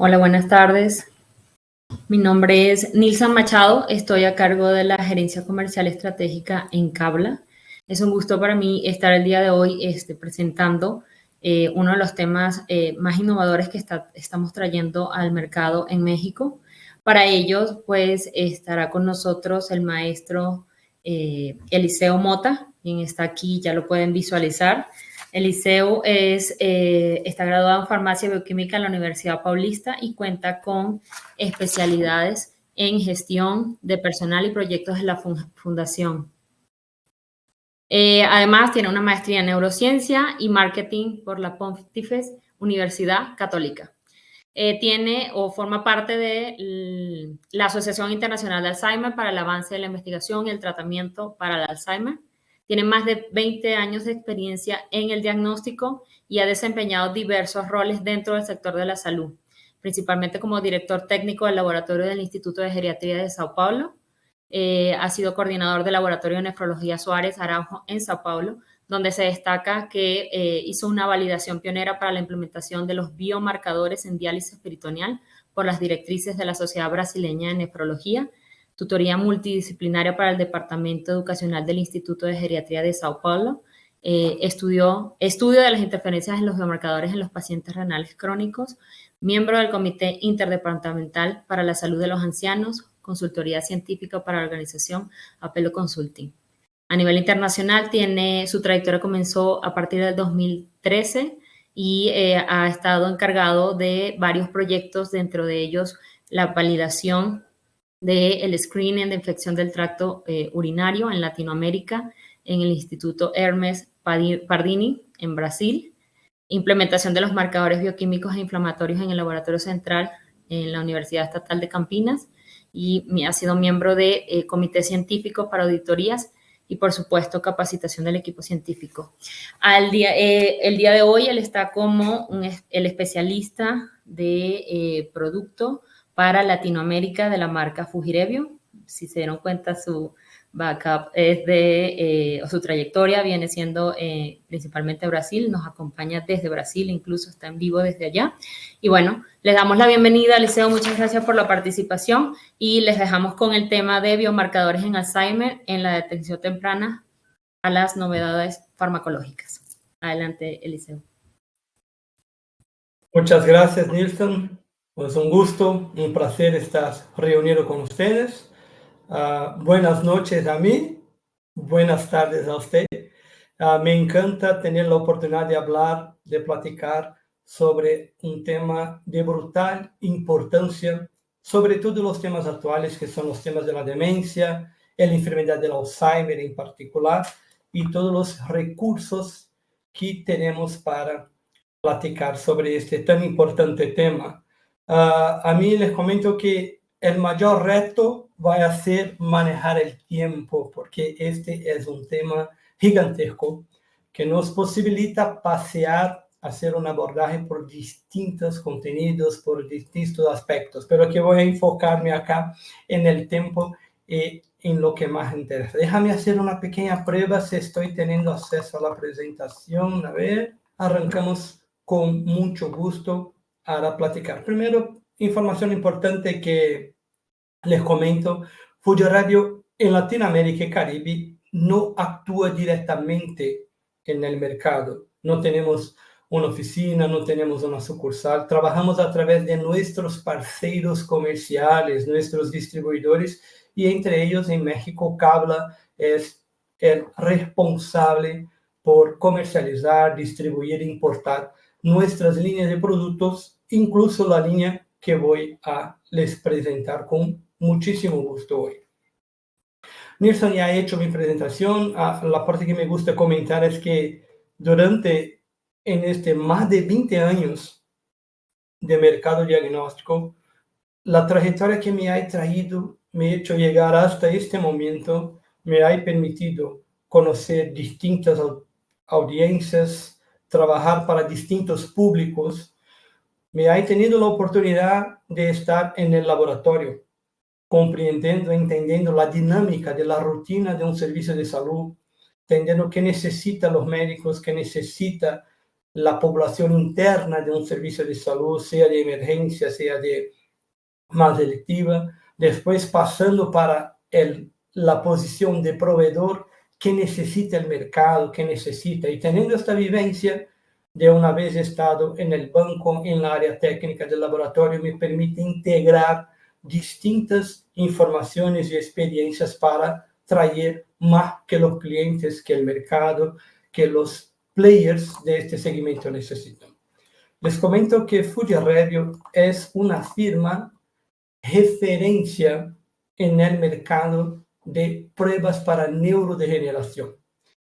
Hola, buenas tardes. Mi nombre es Nilsa Machado, estoy a cargo de la Gerencia Comercial Estratégica en Cabla. Es un gusto para mí estar el día de hoy presentando uno de los temas más innovadores que estamos trayendo al mercado en México. Para ello, pues, estará con nosotros el maestro Eliseo Mota, quien está aquí, ya lo pueden visualizar. Eliseo está graduado en farmacia bioquímica en la Universidad Paulista y cuenta con especialidades en gestión de personal y proyectos de la fundación. Además, tiene una maestría en neurociencia y marketing por la Pontifex Universidad Católica. Tiene o forma parte de la Asociación Internacional de Alzheimer para el avance de la investigación y el tratamiento para el Alzheimer. Tiene más de 20 años de experiencia en el diagnóstico y ha desempeñado diversos roles dentro del sector de la salud, principalmente como director técnico del laboratorio del Instituto de Geriatría de Sao Paulo. Ha sido coordinador del laboratorio de nefrología Suárez Araujo en Sao Paulo, donde se destaca que hizo una validación pionera para la implementación de los biomarcadores en diálisis peritoneal por las directrices de la Sociedad Brasileña de Nefrología, tutoría multidisciplinaria para el Departamento Educacional del Instituto de Geriatría de Sao Paulo, estudio de las interferencias en los biomarcadores en los pacientes renales crónicos, miembro del Comité Interdepartamental para la Salud de los Ancianos, consultoría científica para la organización Apello Consulting. A nivel internacional, su trayectoria comenzó a partir del 2013 y ha estado encargado de varios proyectos, dentro de ellos la validación del screening de infección del tracto urinario en Latinoamérica, en el Instituto Hermes Pardini, en Brasil, implementación de los marcadores bioquímicos e inflamatorios en el Laboratorio Central en la Universidad Estatal de Campinas, y ha sido miembro de comité científico para auditorías y, por supuesto, capacitación del equipo científico. El día de hoy él está como el especialista de producto para Latinoamérica de la marca Fujirevio. Si se dieron cuenta, su backup es su trayectoria viene siendo principalmente Brasil, nos acompaña desde Brasil, incluso está en vivo desde allá. Y bueno, les damos la bienvenida, Eliseo, muchas gracias por la participación y les dejamos con el tema de biomarcadores en Alzheimer en la detección temprana a las novedades farmacológicas. Adelante, Eliseo. Muchas gracias, Nilson. Pues un gusto, un placer estar reunido con ustedes. Buenas noches a mí, buenas tardes a usted. Me encanta tener la oportunidad de hablar, de platicar sobre un tema de brutal importancia, sobre todo los temas actuales, que son los temas de la demencia, la enfermedad del Alzheimer en particular, y todos los recursos que tenemos para platicar sobre este tan importante tema. A mí les comento que el mayor reto va a ser manejar el tiempo, porque este es un tema gigantesco que nos posibilita pasear, hacer un abordaje por distintos contenidos, por distintos aspectos, pero que voy a enfocarme acá en el tiempo y en lo que más interesa. Déjame hacer una pequeña prueba si estoy teniendo acceso a la presentación. A ver, arrancamos con mucho gusto a platicar. Primero, información importante que les comento: Fujirevio en Latinoamérica y Caribe no actúa directamente en el mercado. No tenemos una oficina, no tenemos una sucursal. Trabajamos a través de nuestros parceiros comerciales, nuestros distribuidores, y entre ellos en México, Cabla es el responsable por comercializar, distribuir e importar nuestras líneas de productos, incluso la línea que voy a les presentar con muchísimo gusto hoy. Nilson ya ha hecho mi presentación. La parte que me gusta comentar es que durante más de 20 años de mercado diagnóstico, la trayectoria que me ha traído, me ha hecho llegar hasta este momento, me ha permitido conocer distintas audiencias, trabajar para distintos públicos. Me ha tenido la oportunidad de estar en el laboratorio, comprendiendo, entendiendo la dinámica de la rutina de un servicio de salud, entendiendo qué necesitan los médicos, qué necesita la población interna de un servicio de salud, sea de emergencia, sea de más electiva, después pasando para la posición de proveedor que necesita el mercado, que necesita, y teniendo esta vivencia de una vez estado en el banco, en la área técnica del laboratorio, me permite integrar distintas informaciones y experiencias para traer más que los clientes, que el mercado, que los players de este segmento necesitan. Les comento que Food Review es una firma referencia en el mercado de pruebas para neurodegeneración.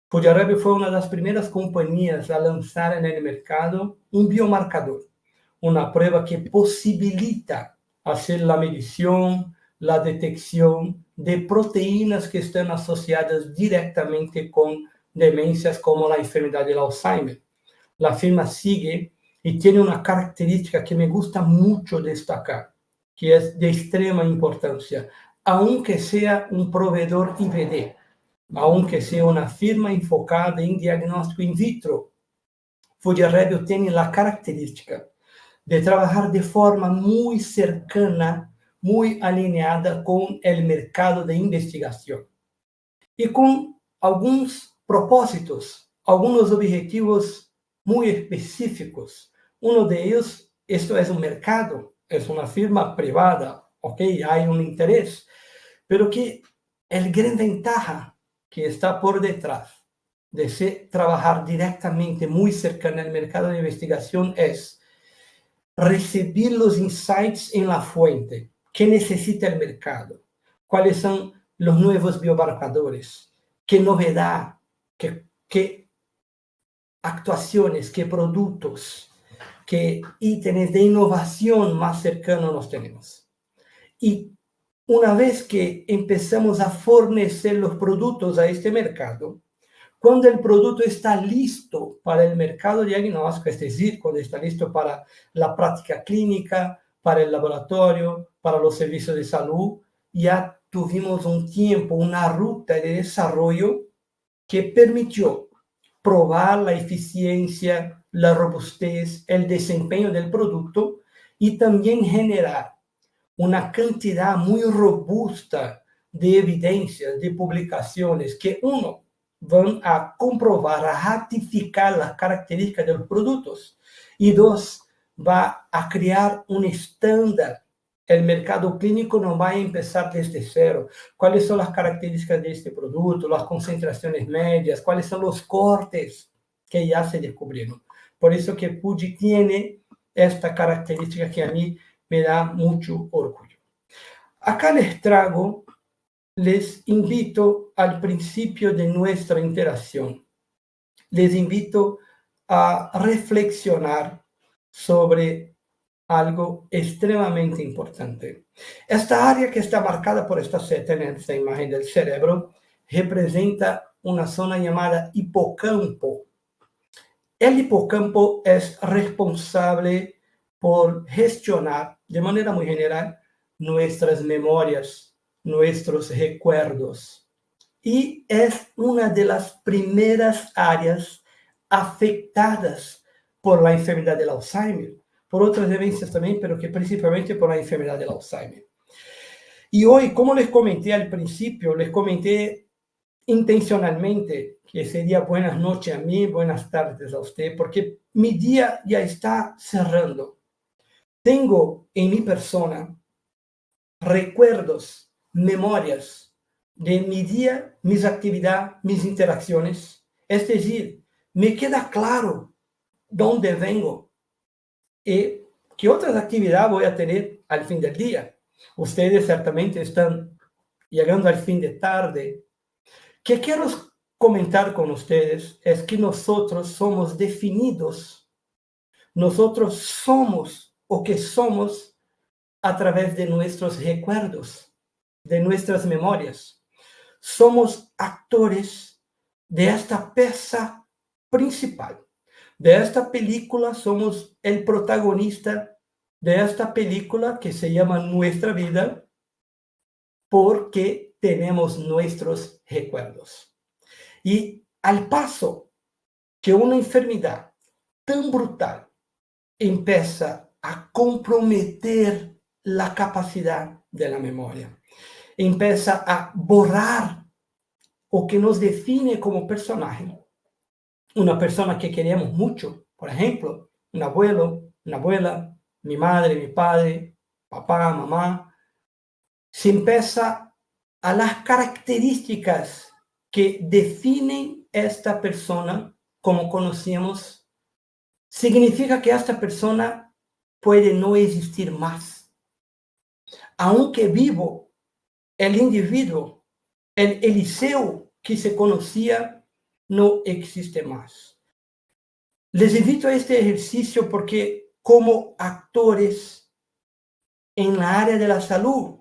Food Review fue una de las primeras compañías a lanzar en el mercado un biomarcador, una prueba que posibilita hacer la medición, la detección de proteínas que están asociadas directamente con demencias como la enfermedad del Alzheimer. La firma sigue y tiene una característica que me gusta mucho destacar, que es de extrema importancia, aunque sea un proveedor IVD, aunque sea una firma enfocada en diagnóstico in vitro, Food Review tiene la característica de trabajar de forma muy cercana, muy alineada con el mercado de investigación y con algunos propósitos, algunos objetivos muy específicos. Uno de ellos, esto es un mercado, es una firma privada, ok, hay un interés, pero que el gran ventaja que está por detrás de trabajar directamente muy cercano al mercado de investigación es recibir los insights en la fuente. ¿Qué necesita el mercado? ¿Cuáles son los nuevos biomarcadores? ¿Qué novedad? ¿Qué actuaciones? ¿Qué productos? ¿Qué ítems de innovación más cercanos nos tenemos? Y una vez que empezamos a fornecer los productos a este mercado, cuando el producto está listo para el mercado diagnóstico, es decir, cuando está listo para la práctica clínica, para el laboratorio, para los servicios de salud, ya tuvimos un tiempo, una ruta de desarrollo que permitió probar la eficiencia, la robustez, el desempeño del producto y también generar una cantidad muy robusta de evidencias, de publicaciones que uno van a comprobar, a ratificar las características de los productos y dos, va a crear un estándar. El mercado clínico no va a empezar desde cero. ¿Cuáles son las características de este producto? Las concentraciones medias, cuáles son los cortes que ya se descubrieron. Por eso que Pudgy tiene esta característica que a mí me da mucho orgullo. Acá les invito al principio de nuestra interacción, les invito a reflexionar sobre algo extremadamente importante. Esta área que está marcada por esta seta en esta imagen del cerebro representa una zona llamada hipocampo. El hipocampo es responsable por gestionar, de manera muy general, nuestras memorias, nuestros recuerdos. Y es una de las primeras áreas afectadas por la enfermedad del Alzheimer, por otras demencias también, pero que principalmente por la enfermedad del Alzheimer. Y hoy, como les comenté al principio, les comenté intencionalmente que sería buenas noches a mí, buenas tardes a usted, porque mi día ya está cerrando. Tengo en mi persona recuerdos, memorias de mi día, mis actividades, mis interacciones. Es decir, me queda claro dónde vengo y qué otras actividades voy a tener al fin del día. Ustedes certamente están llegando al fin de tarde. ¿Qué quiero comentar con ustedes? Es que nosotros somos definidos, nosotros somos o que somos a través de nuestros recuerdos, de nuestras memorias. Somos actores de esta pieza principal. De esta película somos el protagonista de esta película que se llama Nuestra Vida porque tenemos nuestros recuerdos. Y al paso que una enfermedad tan brutal empieza a comprometer la capacidad de la memoria. Empieza a borrar o que nos define como personaje. Una persona que queremos mucho, por ejemplo, un abuelo, una abuela, mi madre, mi padre, papá, mamá. Se empieza a las características que definen esta persona como conocemos. Significa que esta persona puede no existir más. Aunque vivo, el individuo, el Eliseo que se conocía, no existe más. Les invito a este ejercicio porque como actores en la área de la salud,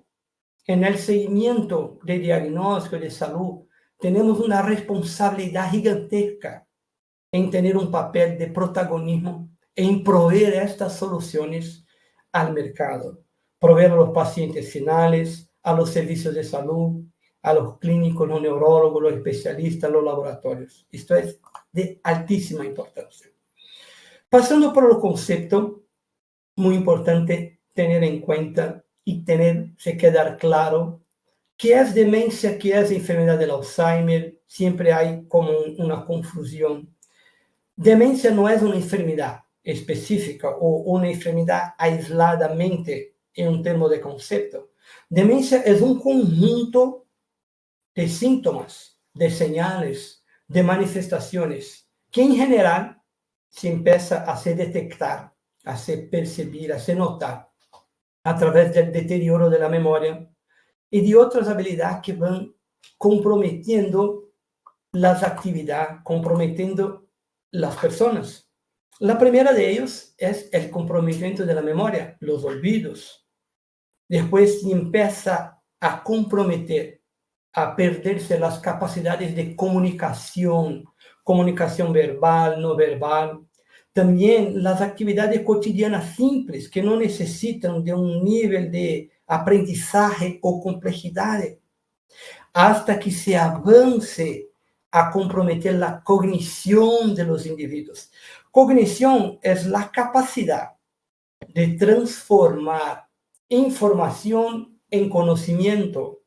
en el seguimiento de diagnóstico de salud, tenemos una responsabilidad gigantesca en tener un papel de protagonismo, en proveer estas soluciones al mercado, proveer a los pacientes finales, a los servicios de salud, a los clínicos, los neurólogos, los especialistas, los laboratorios. Esto es de altísima importancia. Pasando por el concepto, muy importante tener en cuenta y se quedar claro qué es demencia, qué es enfermedad del Alzheimer. Siempre hay como una confusión. Demencia no es una enfermedad específica o una enfermedad aisladamente en un término de concepto. Demencia es un conjunto de síntomas, de señales, de manifestaciones que en general se empieza a se detectar, a se percibir, a se notar a través del deterioro de la memoria y de otras habilidades que van comprometiendo las actividades, comprometiendo las personas. La primera de ellos es el comprometimiento de la memoria, los olvidos. Después se empieza a comprometer, a perderse las capacidades de comunicación, comunicación verbal, no verbal. También las actividades cotidianas simples que no necesitan de un nivel de aprendizaje o complejidad, hasta que se avance a comprometer la cognición de los individuos. Cognición es la capacidad de transformar información en conocimiento.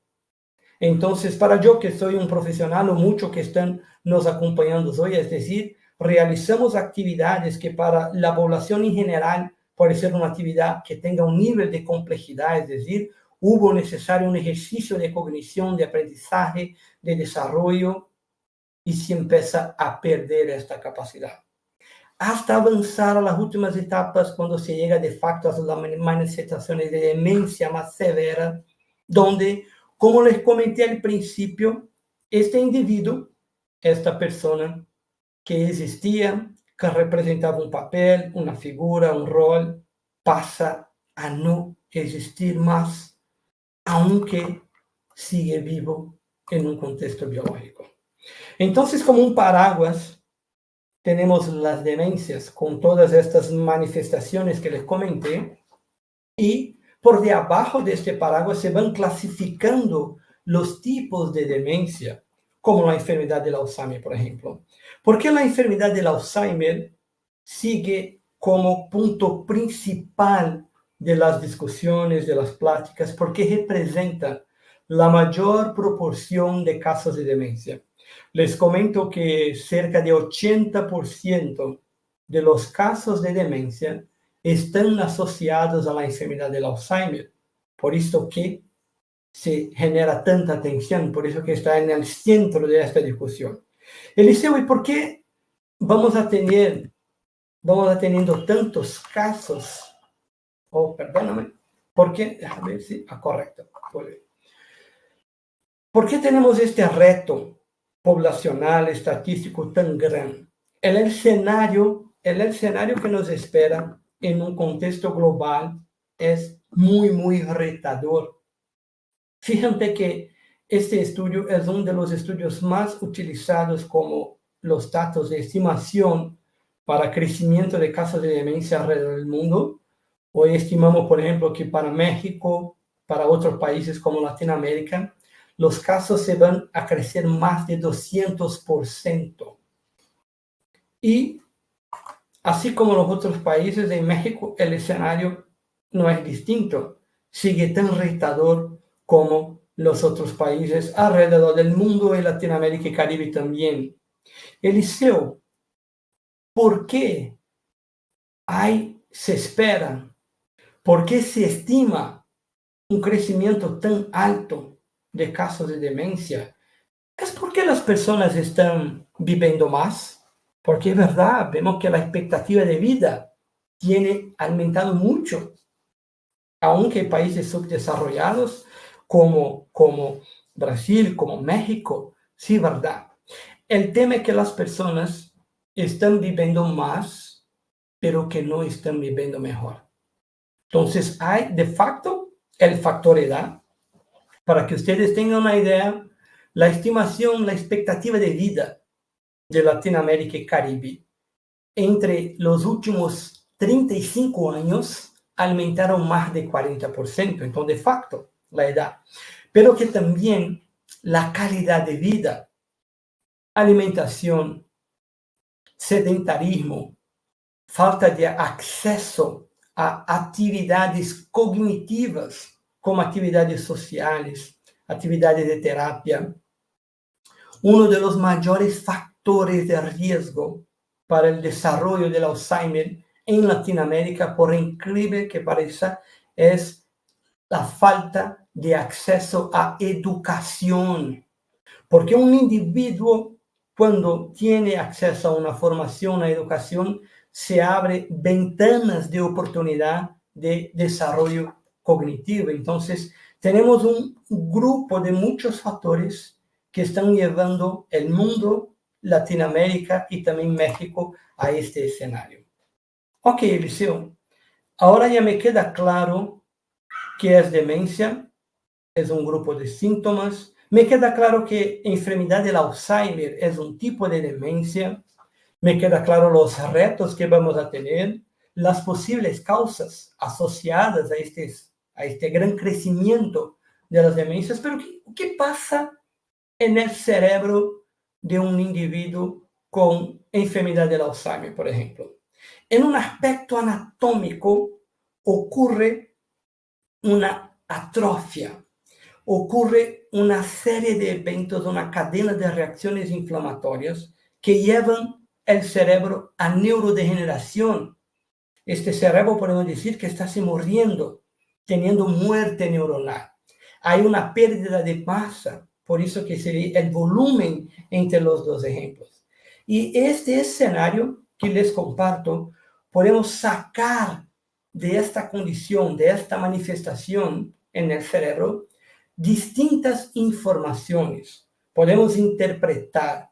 Entonces, para yo que soy un profesional o muchos que están nos acompañando hoy, es decir, realizamos actividades que para la población en general puede ser una actividad que tenga un nivel de complejidad, es decir, hubo necesario un ejercicio de cognición, de aprendizaje, de desarrollo, y se empieza a perder esta capacidad. Hasta avanzar a las últimas etapas cuando se llega de facto a las manifestaciones de demencia más severa, donde, como les comenté al principio, este individuo, esta persona que existía, que representaba un papel, una figura, un rol, pasa a no existir más, aunque sigue vivo en un contexto biológico. Entonces, como un paraguas, tenemos las demencias con todas estas manifestaciones que les comenté, y por debajo de este paraguas se van clasificando los tipos de demencia, como la enfermedad del Alzheimer, por ejemplo. ¿Por qué la enfermedad del Alzheimer sigue como punto principal de las discusiones, de las pláticas? Porque representa la mayor proporción de casos de demencia. Les comento que cerca de 80% de los casos de demencia están asociados a la enfermedad del Alzheimer. Por eso que se genera tanta atención, por eso que está en el centro de esta discusión. Eliseo, ¿y por qué vamos a teniendo tantos casos? Perdóname, ¿por qué? A ver si, correcto. ¿Por qué tenemos este reto poblacional, estadístico tan grande? El escenario que nos espera en un contexto global es muy, muy retador. Fíjate que este estudio es uno de los estudios más utilizados como los datos de estimación para crecimiento de casos de demencia alrededor del mundo. Hoy estimamos, por ejemplo, que para México, para otros países como Latinoamérica, los casos se van a crecer más de 200%. Y Así como los otros países, en México el escenario no es distinto, sigue tan retador como los otros países alrededor del mundo, en Latinoamérica y Caribe también. Eliseo, ¿por qué se espera, por qué se estima un crecimiento tan alto de casos de demencia? ¿Es porque las personas están viviendo más? Porque es verdad, vemos que la expectativa de vida tiene aumentado mucho, aunque en países subdesarrollados como Brasil, como México, sí, verdad. El tema es que las personas están viviendo más, pero que no están viviendo mejor. Entonces hay de facto el factor edad. Para que ustedes tengan una idea, la estimación, la expectativa de vida de Latinoamérica y Caribe entre los últimos 35 años aumentaron más de 40%, entonces de facto la edad, pero que también la calidad de vida, alimentación, sedentarismo, falta de acceso a actividades cognitivas, como actividades sociales, actividades de terapia. Uno de los mayores factores de riesgo para el desarrollo del Alzheimer en Latinoamérica, por increíble que parezca, es la falta de acceso a educación. Porque un individuo, cuando tiene acceso a una formación, a educación, se abre ventanas de oportunidad de desarrollo cognitivo. Entonces, tenemos un grupo de muchos factores que están llevando el mundo, Latinoamérica y también México a este escenario. Ok, Eliseo, ahora ya me queda claro qué es demencia, es un grupo de síntomas. Me queda claro que enfermedad del Alzheimer es un tipo de demencia. Me queda claro los retos que vamos a tener, las posibles causas asociadas a este gran crecimiento de las demencias. Pero ¿qué pasa en el cerebro de un individuo con enfermedad del Alzheimer, por ejemplo? En un aspecto anatómico ocurre una atrofia, ocurre una serie de eventos, una cadena de reacciones inflamatorias que llevan el cerebro a neurodegeneración. Este cerebro podemos decir que está se muriendo, teniendo muerte neuronal. Hay una pérdida de masa, por eso que se ve el volumen entre los dos ejemplos. Y este escenario que les comparto, podemos sacar de esta condición, de esta manifestación en el cerebro, distintas informaciones. Podemos interpretar,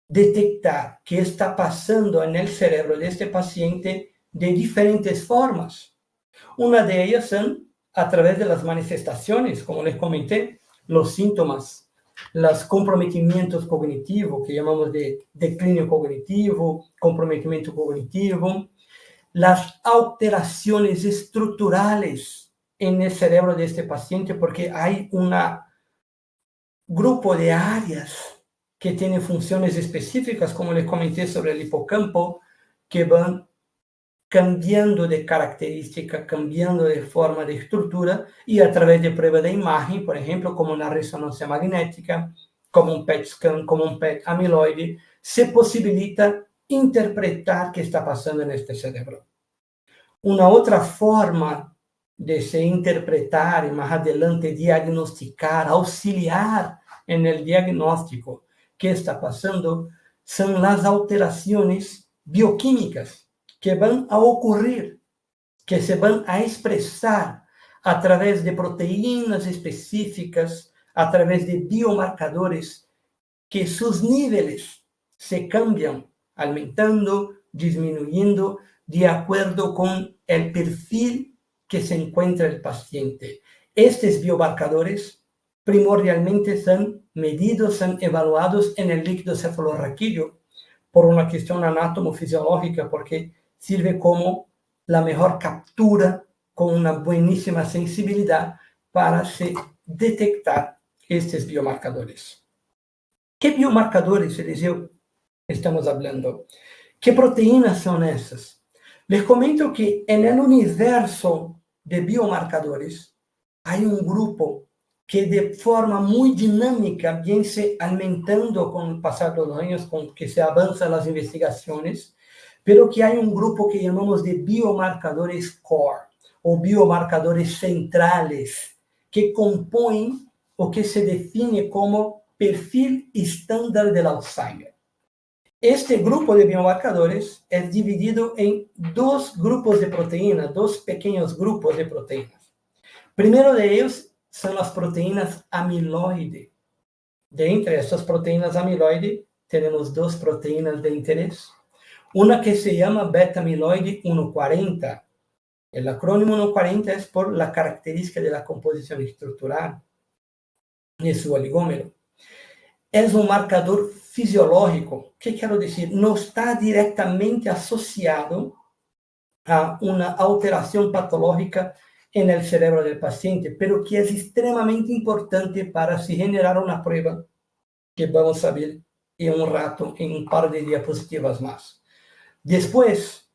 detectar qué está pasando en el cerebro de este paciente de diferentes formas. Una de ellas son a través de las manifestaciones, como les comenté, los síntomas, los comprometimientos cognitivos, que llamamos de declinio cognitivo, comprometimiento cognitivo, las alteraciones estructurales en el cerebro de este paciente, porque hay un grupo de áreas que tienen funciones específicas, como les comenté sobre el hipocampo, que van cambiando de característica, cambiando de forma de estructura, y a través de pruebas de imagen, por ejemplo, como una resonancia magnética, como un PET scan, como un PET amiloide, se posibilita interpretar qué está pasando en este cerebro. Una otra forma de se interpretar y más adelante diagnosticar, auxiliar en el diagnóstico qué está pasando, son las alteraciones bioquímicas que van a ocurrir, que se van a expresar a través de proteínas específicas, a través de biomarcadores, que sus niveles se cambian, aumentando, disminuyendo, de acuerdo con el perfil que se encuentra el paciente. Estos biomarcadores primordialmente son medidos, son evaluados en el líquido cefalorraquídeo por una cuestión anatomofisiológica, porque sirve como la mejor captura con una buenísima sensibilidad para detectar estos biomarcadores. ¿Qué biomarcadores, Eliseo, estamos hablando? ¿Qué proteínas son esas? Les comento que en el universo de biomarcadores hay un grupo que de forma muy dinámica viene se aumentando con el pasar de los años, con que se avanzan las investigaciones, pero que hay un grupo que llamamos de biomarcadores core o biomarcadores centrales que componen o que se define como perfil estándar del Alzheimer. Este grupo de biomarcadores es dividido en dos grupos de proteínas, dos pequeños grupos de proteínas. Primero de ellos son las proteínas amiloide. De entre estas proteínas amiloide, tenemos dos proteínas de interés. Una que se llama beta-amiloide 140. El acrónimo 140 es por la característica de la composición estructural de su oligómero. Es un marcador fisiológico. ¿Qué quiero decir? No está directamente asociado a una alteración patológica en el cerebro del paciente, pero que es extremadamente importante para si generar una prueba que vamos a ver en un rato, en un par de diapositivas más. Después,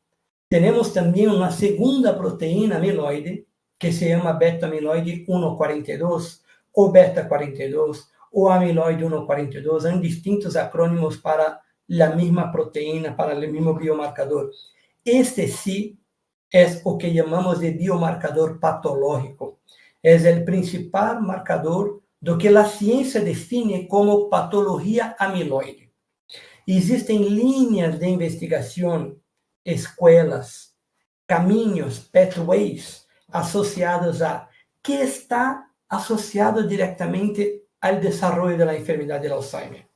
tenemos también una segunda proteína amiloide que se llama beta-amiloide 142 o beta-42 o amiloide 142. Hay distintos acrónimos para la misma proteína, para el mismo biomarcador. Este sí es lo que llamamos de biomarcador patológico. Es el principal marcador do que la ciencia define como patología amiloide. Existen líneas de investigación, escuelas, caminhos, pathways, asociados a que está asociado directamente al desarrollo de la enfermedad del Alzheimer.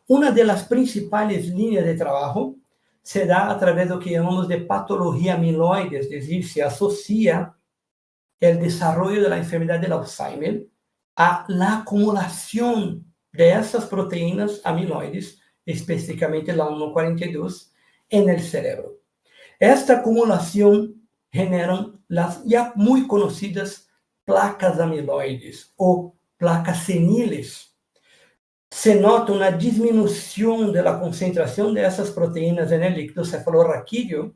Una de las principales líneas de trabajo se da a través de lo que llamamos de patología amiloide, es decir, se asocia el desarrollo de la enfermedad del Alzheimer a la acumulación de esas proteínas amiloides, específicamente la 142, en el cerebro. Esta acumulación genera las ya muy conocidas placas amiloides o placas seniles. Se nota una disminución de la concentración de esas proteínas en el líquido cefalorraquídeo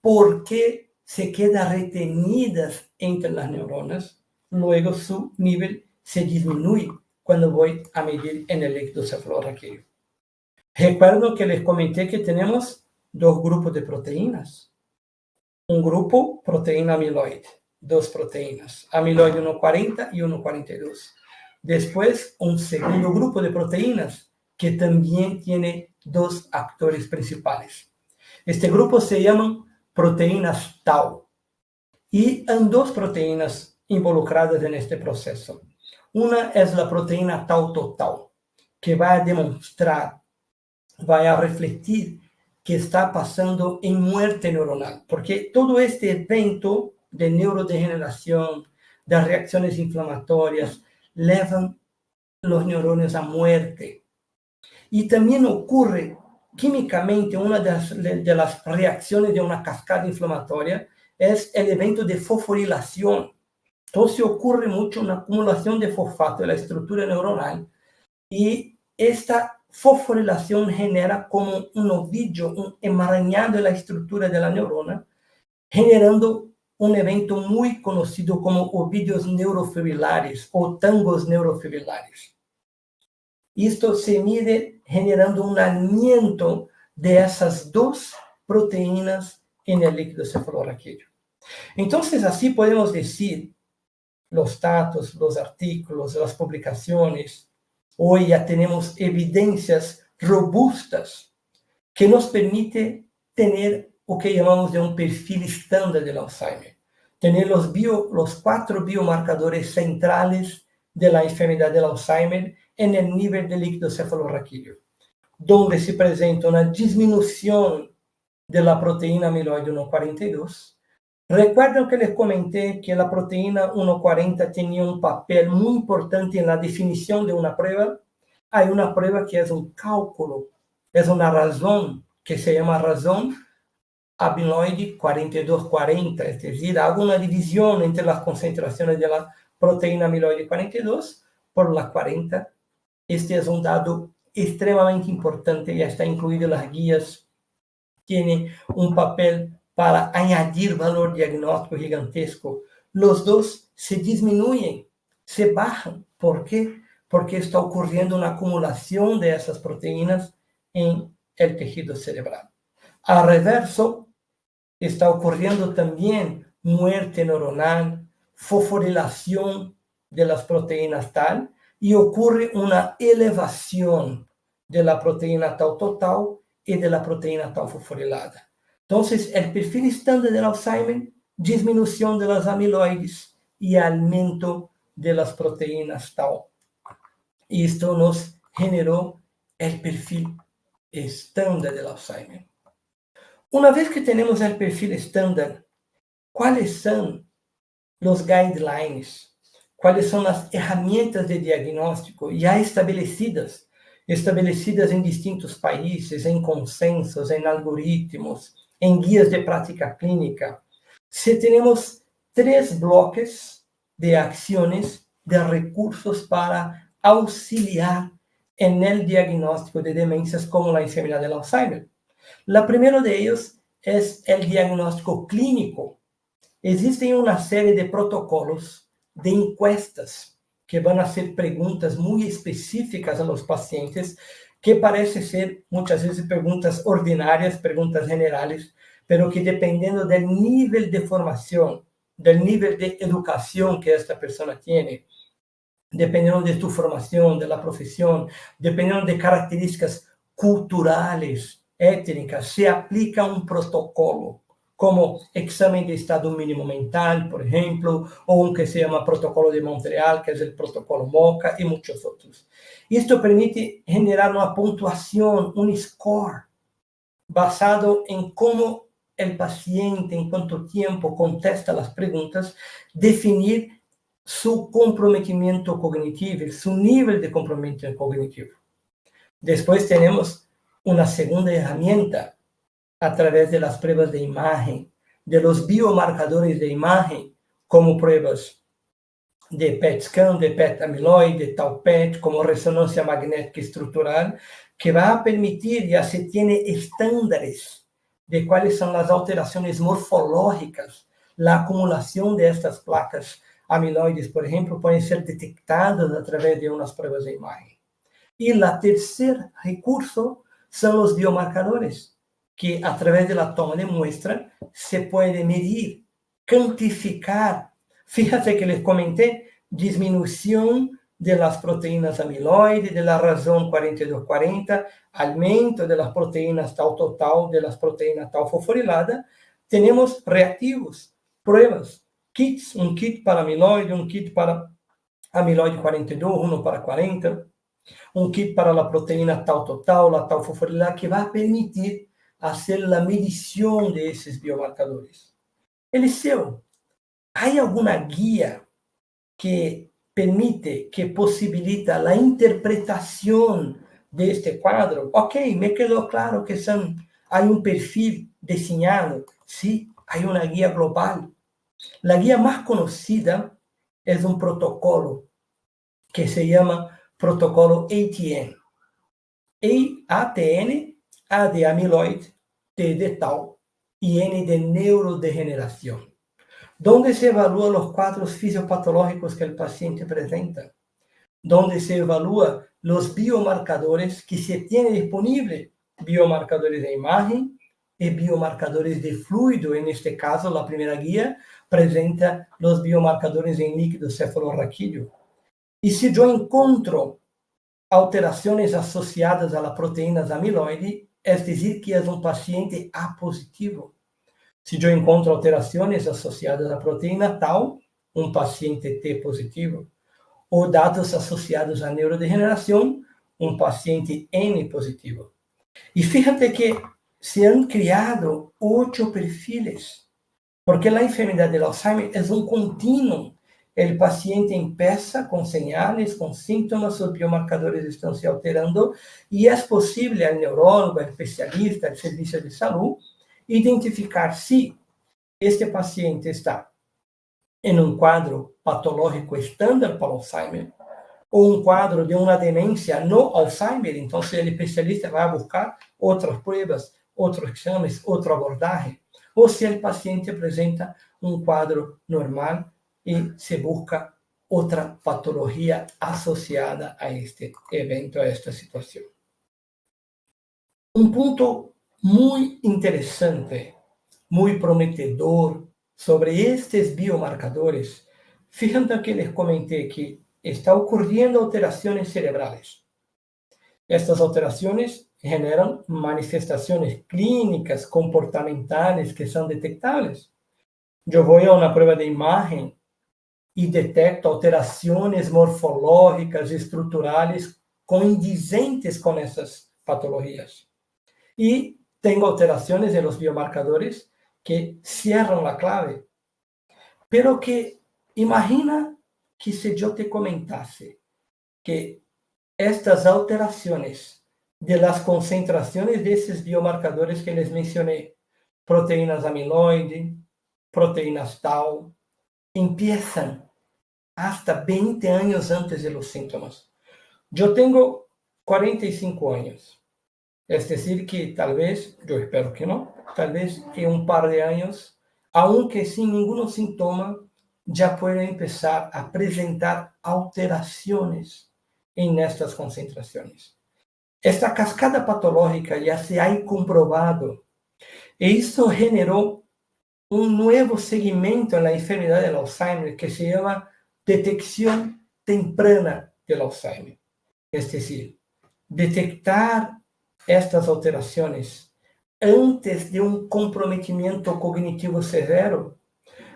porque se quedan retenidas entre las neuronas, luego su nivel se disminuye cuando voy a medir en el líquido cefalorraquídeo. Recuerdo que les comenté que tenemos dos grupos de proteínas. Un grupo, proteína amiloide, dos proteínas, amiloide 140 y 142. Después, un segundo grupo de proteínas que también tiene dos actores principales. Este grupo se llama proteínas tau. Y hay dos proteínas involucradas en este proceso. Una es la proteína tau total, que va a demostrar, va a refletir que está pasando en muerte neuronal, porque todo este evento de neurodegeneración, de reacciones inflamatorias, llevan los neurones a muerte. Y también ocurre químicamente una de las reacciones de una cascada inflamatoria es el evento de fosforilación. Entonces ocurre mucho una acumulación de fosfato en la estructura neuronal y esta fosforilación genera como un ovillo, un emaranhado en la estructura de la neurona, generando un evento muy conocido como ovillos neurofibrilares o tangos neurofibrilares. Esto se mide generando un alineamiento de esas dos proteínas en el líquido cefalorraquídeo. Entonces, así podemos decir los datos, los artículos, las publicaciones. Hoy ya tenemos evidencias robustas que nos permite tener lo que llamamos de un perfil estándar del Alzheimer. Tener los 4 biomarcadores centrales de la enfermedad del Alzheimer en el nivel de líquido cefalorraquídeo, donde se presenta una disminución de la proteína amiloide 142. Recuerden que les comenté que la proteína 140 tenía un papel muy importante en la definición de una prueba. Hay una prueba que es un cálculo, es una razón que se llama razón amiloide 4240, es decir, hago una división entre las concentraciones de la proteína amiloide 42 por la 40. Este es un dato extremadamente importante, ya está incluido en las guías, tiene un papel para añadir valor diagnóstico gigantesco, los dos se disminuyen, se bajan. ¿Por qué? Porque está ocurriendo una acumulación de esas proteínas en el tejido cerebral. Al reverso, está ocurriendo también muerte neuronal, fosforilación de las proteínas tal, y ocurre una elevación de la proteína tau total y de la proteína tau fosforilada. Entonces, el perfil estándar del Alzheimer, disminución de las amiloides y aumento de las proteínas tau. Y esto nos generó el perfil estándar del Alzheimer. Una vez que tenemos el perfil estándar, ¿cuáles son los guidelines? ¿Cuáles son las herramientas de diagnóstico ya establecidas en distintos países, en consensos, en algoritmos, en guías de práctica clínica? Si tenemos 3 bloques de acciones, de recursos para auxiliar en el diagnóstico de demencias como la enfermedad del Alzheimer. La primera de ellos es el diagnóstico clínico. Existen una serie de protocolos, de encuestas, que van a hacer preguntas muy específicas a los pacientes, que parece ser muchas veces preguntas ordinarias, preguntas generales, pero que dependiendo del nivel de formación, del nivel de educación que esta persona tiene, dependiendo de tu formación, de la profesión, dependiendo de características culturales, étnicas, se aplica un protocolo, como examen de estado mínimo mental, por ejemplo, o un que se llama protocolo de Montreal, que es el protocolo MOCA, y muchos otros. Y esto permite generar una puntuación, un score, basado en cómo el paciente, en cuánto tiempo contesta las preguntas, definir su comprometimiento cognitivo, su nivel de comprometimiento cognitivo. Después tenemos una segunda herramienta a través de las pruebas de imagen, de los biomarcadores de imagen, como pruebas de PET scan, de PET amiloide, de tau PET, como resonancia magnética estructural, que va a permitir, ya se tiene estándares de cuáles son las alteraciones morfológicas, la acumulación de estas placas amiloides, por ejemplo, pueden ser detectadas a través de unas pruebas de imagen. Y la tercer recurso son los biomarcadores, que a través de la toma de muestra se puede medir, cuantificar. Fíjate que les comenté disminución de las proteínas amiloides, de la razón 4240, aumento de las proteínas tau total, de las proteínas tau fosforilada. Tenemos reactivos, pruebas, kits, un kit para amiloide, un kit para amiloide 42, uno para 40, un kit para la proteína tau total, la tau fosforilada, que va a permitir hacer la medición de esos biomarcadores. Eliseo, ¿hay alguna guía que permite, que posibilita la interpretación de este cuadro? Ok, me quedó claro que hay un perfil diseñado. Sí, hay una guía global. La guía más conocida es un protocolo que se llama protocolo ATN. ATN, A de amiloide, T de tau y N de neurodegeneración, donde se evalúan los cuadros fisiopatológicos que el paciente presenta, donde se evalúa los biomarcadores que se tiene disponible, biomarcadores de imagen y biomarcadores de fluido. En este caso, la primera guía presenta los biomarcadores en líquido cefalorraquídeo. Y si yo encuentro alteraciones asociadas a las proteínas amiloide, es decir, que es un paciente A positivo. Si yo encuentro alteraciones asociadas a la proteína tau, un paciente T positivo. O datos asociados a neurodegeneración, un paciente N positivo. Y fíjate que se han creado 8 perfiles, porque la enfermedad del Alzheimer es un continuo. El paciente empieza con señales, con síntomas, sus biomarcadores están se alterando y es posible al neurólogo, al especialista, al servicio de salud, identificar si este paciente está en un cuadro patológico estándar para Alzheimer o un cuadro de una demencia no Alzheimer. Entonces el especialista va a buscar otras pruebas, otros exámenes, otro abordaje. o si el paciente presenta un cuadro normal y se busca otra patología asociada a este evento, a esta situación. Un punto muy interesante, muy prometedor sobre estos biomarcadores, fíjense que les comenté que está ocurriendo alteraciones cerebrales. Estas alteraciones generan manifestaciones clínicas, comportamentales que son detectables. Yo voy a una prueba de imagen y detecto alteraciones morfológicas y estructurales coincidentes con esas patologías. Y tengo alteraciones en los biomarcadores que cierran la clave. Pero que imagina que si yo te comentase que estas alteraciones de las concentraciones de esos biomarcadores que les mencioné, proteínas amiloide, proteínas tau, empiezan hasta 20 años antes de los síntomas. Yo tengo 45 años. Es decir, que tal vez, yo espero que no, tal vez en un par de años, aunque sin ningún síntoma, ya pueda empezar a presentar alteraciones en estas concentraciones. Esta cascada patológica ya se ha comprobado y esto generó un nuevo segmento en la enfermedad del Alzheimer que se llama detección temprana del Alzheimer. Es decir, detectar estas alteraciones antes de un comprometimiento cognitivo severo,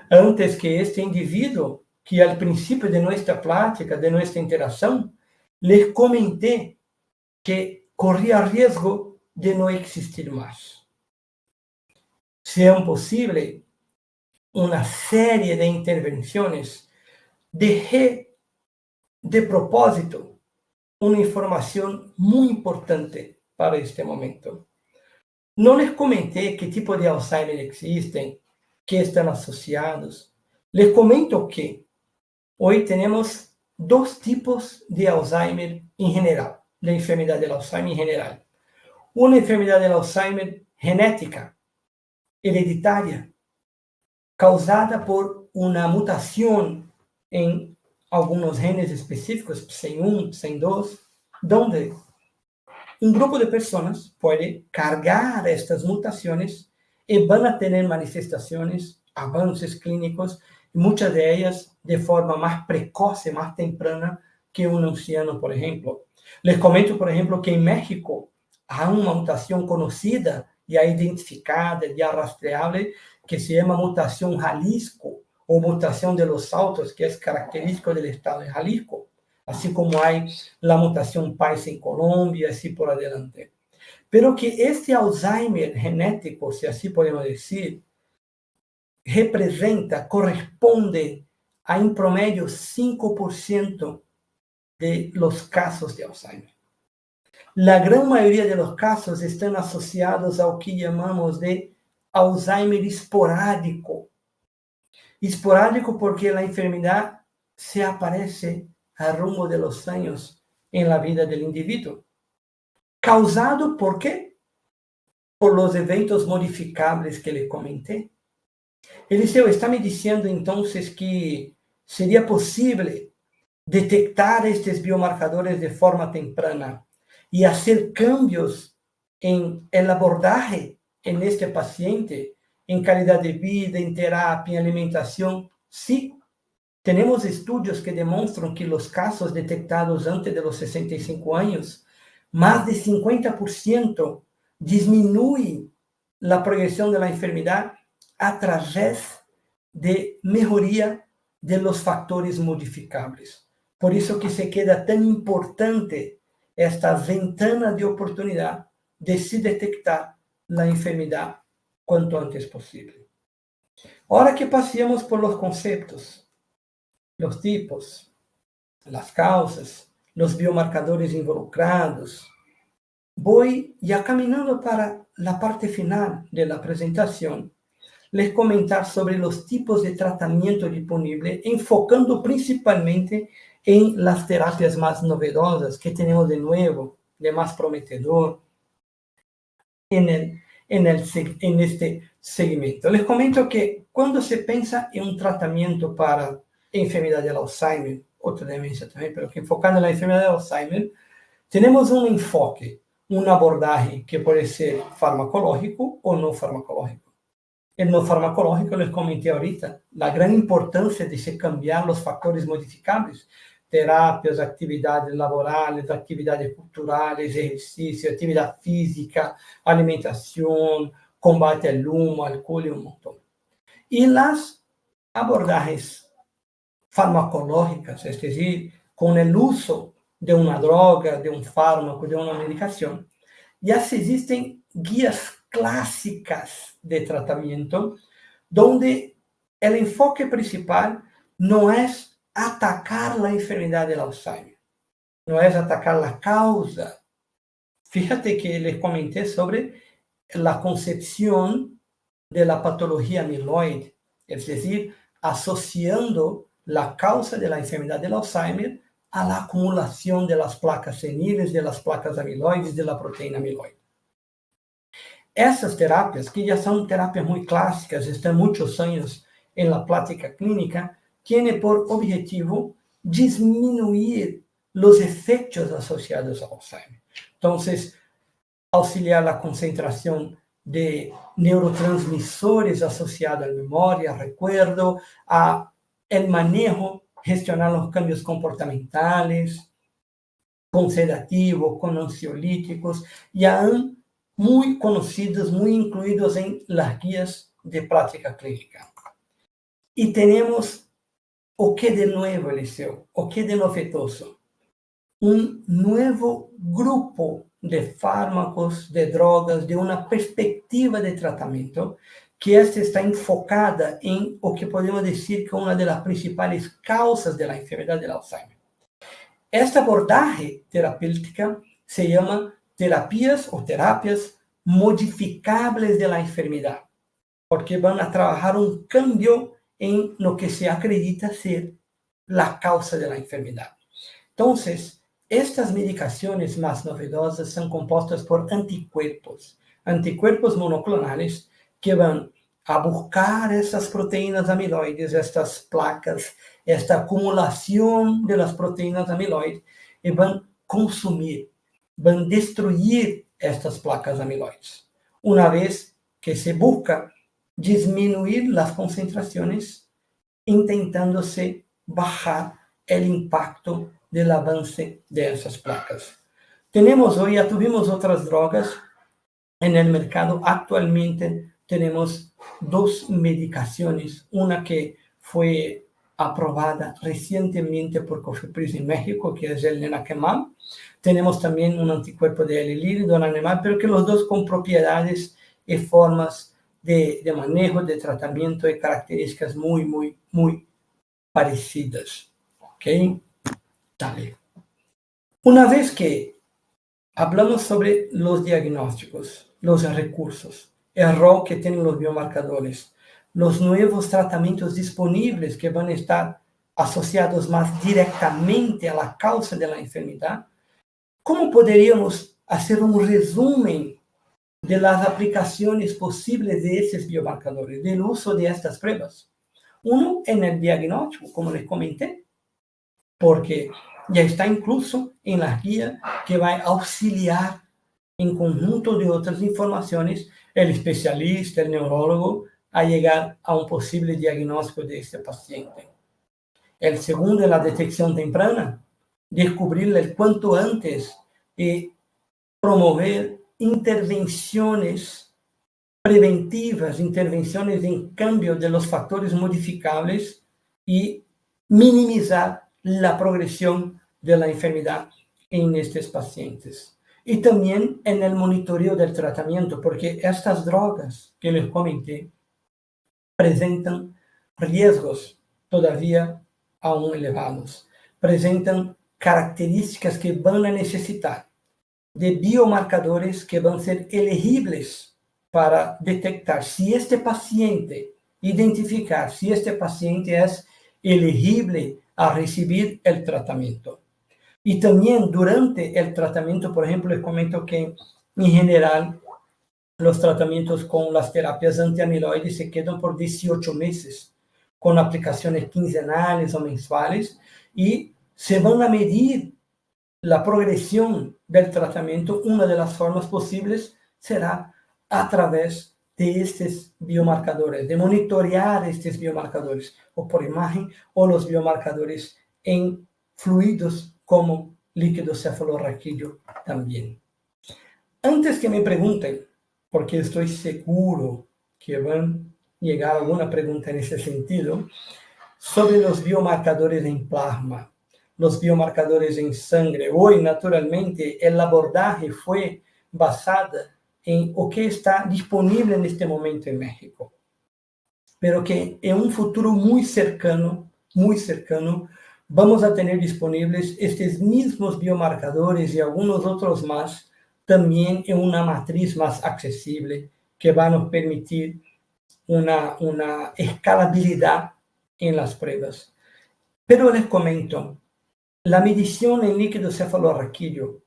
antes que este individuo, que al principio de nuestra plática, de nuestra interacción, les comenté que corría riesgo de no existir más. Sean posible una serie de intervenciones, dejé de propósito una información muy importante para este momento. No les comenté qué tipo de Alzheimer existen, qué están asociados. Les comento que hoy tenemos dos tipos de Alzheimer en general, la enfermedad del Alzheimer en general. Una enfermedad del Alzheimer genética, hereditaria, causada por una mutación en algunos genes específicos, PSEN1, PSEN2, donde un grupo de personas puede cargar estas mutaciones y van a tener manifestaciones, avances clínicos, muchas de ellas de forma más precoce, más temprana que un anciano, por ejemplo. Les comento, por ejemplo, que en México hay una mutación conocida, ya identificada, ya rastreable, que se llama mutación Jalisco o mutación de los Altos, que es característico del estado de Jalisco. Así como hay la mutación PAIS en Colombia, así por adelante. Pero que este Alzheimer genético, si así podemos decir, representa, corresponde a en promedio 5% de los casos de Alzheimer. La gran mayoría de los casos están asociados a lo que llamamos de Alzheimer esporádico. Esporádico porque la enfermedad se aparece a rumbo de los años en la vida del individuo. ¿Causado por qué? Por los eventos modificables que le comenté. Eliseo está me diciendo entonces que sería posible detectar estos biomarcadores de forma temprana y hacer cambios en el abordaje en este paciente, en calidad de vida, en terapia, en alimentación. Sí, tenemos estudios que demuestran que los casos detectados antes de los 65 años, más de 50% disminuye la progresión de la enfermedad a través de mejoría de los factores modificables. Por eso que se queda tan importante esta ventana de oportunidad de se detectar la enfermedad cuanto antes posible. Ahora que pasemos por los conceptos, los tipos, las causas, los biomarcadores involucrados, voy ya caminando para la parte final de la presentación, les comentar sobre los tipos de tratamiento disponible, enfocando principalmente en las terapias más novedosas que tenemos de nuevo, de más prometedor, en en este segmento. Les comento que cuando se piensa en un tratamiento para enfermedad del Alzheimer, otra demencia también, pero que enfocando en la enfermedad de Alzheimer, tenemos un enfoque, un abordaje que puede ser farmacológico o no farmacológico. El no farmacológico, les comenté ahorita, la gran importancia de se cambiar los factores modificables, terapias, actividades laborales, actividades culturales, ejercicio, actividad física, alimentación, combate al humo, alcohol y un montón. Y las abordajes farmacológicas, es decir, con el uso de una droga, de un fármaco, de una medicación, ya se existen guías clásicas de tratamiento donde el enfoque principal no es atacar la enfermedad del Alzheimer, no es atacar la causa. Fíjate que les comenté sobre la concepción de la patología amiloide, es decir, asociando la causa de la enfermedad del Alzheimer a la acumulación de las placas seniles, de las placas amiloides, de la proteína amiloide. Essas terapias, que ya son terapias muy clásicas, están muchos años en la práctica clínica, tienen por objetivo disminuir los efectos asociados al Alzheimer. Entonces, auxiliar la concentración de neurotransmisores asociados a la memoria, recuerdo, a el manejo, gestionar los cambios comportamentales, con sedativos, con ansiolíticos, ya muy conocidos, muy incluidos en las guías de práctica clínica. Y tenemos, ¿o qué de nuevo, Eliseo? ¿O qué de novedoso? Un nuevo grupo de fármacos, de drogas, de una perspectiva de tratamiento, que está enfocada en o que podemos decir que una de las principales causas de la enfermedad del Alzheimer. Esta abordaje terapêutica se llama terapias modificables de la enfermedad, porque van a trabajar un cambio en lo que se acredita ser la causa de la enfermedad. Entonces, estas medicaciones más novedosas son compuestas por anticuerpos monoclonales que van a buscar esas proteínas amiloides, estas placas, esta acumulación de las proteínas amiloides y van a consumir, van a destruir estas placas amiloides. Una vez que se busca disminuir las concentraciones, intentándose bajar el impacto del avance de esas placas. Ya tuvimos otras drogas en el mercado. Actualmente tenemos dos medicaciones, una que fue aprobada recientemente por COFEPRIS en México, que es el Lenaquemab. Tenemos también un anticuerpo de L-lil, donanemab, pero que los dos con propiedades y formas de manejo, de tratamiento y características muy parecidas. ¿Ok? Dale. Una vez que hablamos sobre los diagnósticos, los recursos, el rol que tienen los biomarcadores, los nuevos tratamientos disponibles que van a estar asociados más directamente a la causa de la enfermedad, ¿cómo podríamos hacer un resumen de las aplicaciones posibles de esos biomarcadores, del uso de estas pruebas? Uno, en el diagnóstico, como les comenté, porque ya está incluso en la guía que va a auxiliar en conjunto de otras informaciones el especialista, el neurólogo, a llegar a un posible diagnóstico de este paciente. El segundo es la detección temprana, descubrirla el cuanto antes y promover intervenciones preventivas, intervenciones en cambio de los factores modificables y minimizar la progresión de la enfermedad en estos pacientes. Y también en el monitoreo del tratamiento, porque estas drogas que les comenté presentan riesgos todavía aún elevados, presentan características que van a necesitar de biomarcadores que van a ser elegibles para detectar si este paciente, identificar si este paciente es elegible a recibir el tratamiento. Y también durante el tratamiento, por ejemplo, les comento que en general los tratamientos con las terapias antiamiloides se quedan por 18 meses, con aplicaciones quincenales o mensuales, y se van a medir la progresión del tratamiento. Una de las formas posibles será a través de estos biomarcadores, de monitorear estos biomarcadores, o por imagen, o los biomarcadores en fluidos como líquido cefalorraquídeo también. Antes que me pregunten, porque estoy seguro que van a llegar alguna pregunta en ese sentido, sobre los biomarcadores en plasma, los biomarcadores en sangre. Hoy, naturalmente, el abordaje fue basado en lo que está disponible en este momento en México, pero que en un futuro muy cercano, vamos a tener disponibles estos mismos biomarcadores y algunos otros más, también en una matriz más accesible, que va a nos permitir una escalabilidad en las pruebas. Pero les comento, la medición en líquido cefalorraquídeo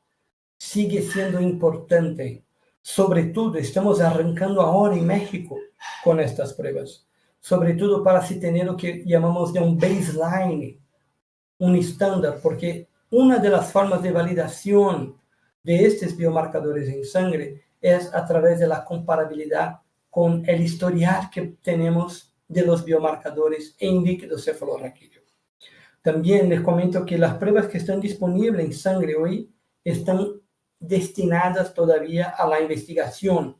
sigue siendo importante. Sobre todo, estamos arrancando ahora en México con estas pruebas. Sobre todo para si tener lo que llamamos de un baseline, un estándar, porque una de las formas de validación de estos biomarcadores en sangre es a través de la comparabilidad con el historial que tenemos de los biomarcadores en líquido cefalorraquídeo. También les comento que las pruebas que están disponibles en sangre hoy están destinadas todavía a la investigación,